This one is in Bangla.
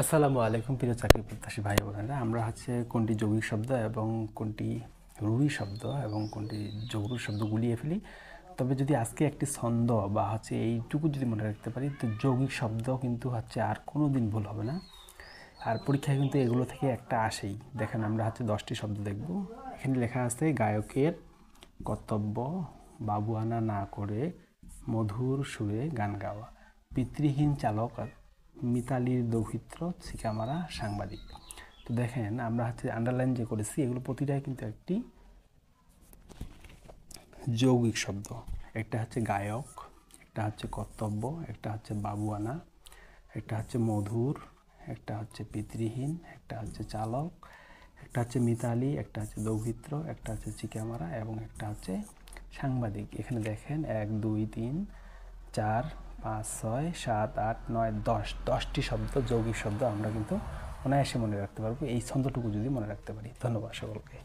আসসালামু আলাইকুম প্রিয় চাকরি প্রত্যাশী ভাই বোনেরা, আমরা কোনটি যৌগিক শব্দ এবং কোনটি রুঢ়ি শব্দ এবং কোনটি যৌগিক শব্দ গুলিয়ে ফেলি। তবে যদি আজকে একটি ছন্দ বা এইটুকু যদি মনে রাখতে পারি, তো যৌগিক শব্দ কিন্তু আর কোনো দিন ভুল হবে না। আর পরীক্ষায় কিন্তু এগুলো থেকে একটা আসেই। দেখেন, আমরা 10টি শব্দ দেখব। এখানে লেখা আছে গায়কের কর্তব্য বাবুয়ানা না করে মধুর সুরে গান গাওয়া, পিতৃহীন চালক মিতালির দৌহিত্র ছিকা মারা সাংবাদিক। তো দেখেন, আমরা আন্ডারলাইন যে করেছি, এগুলো প্রতিটাই কিন্তু একটি যৌগিক শব্দ। একটা গায়ক, একটা কর্তব্য, একটা বাবুয়ানা, একটা মধুর, একটা পিতৃহীন, একটা চালক, একটা মিতালি, একটা দৌহিত্র, একটা চিকামারা এবং একটা সাংবাদিক। এখানে দেখেন 1 2 3 4 5 6 7 8 9 10টি শব্দ, যৌগিক শব্দ আমরা কিন্তু অনায়াসে মনে রাখতে পারবো এই ছন্দটুকু যদি মনে রাখতে পারি। ধন্যবাদ সকলকে।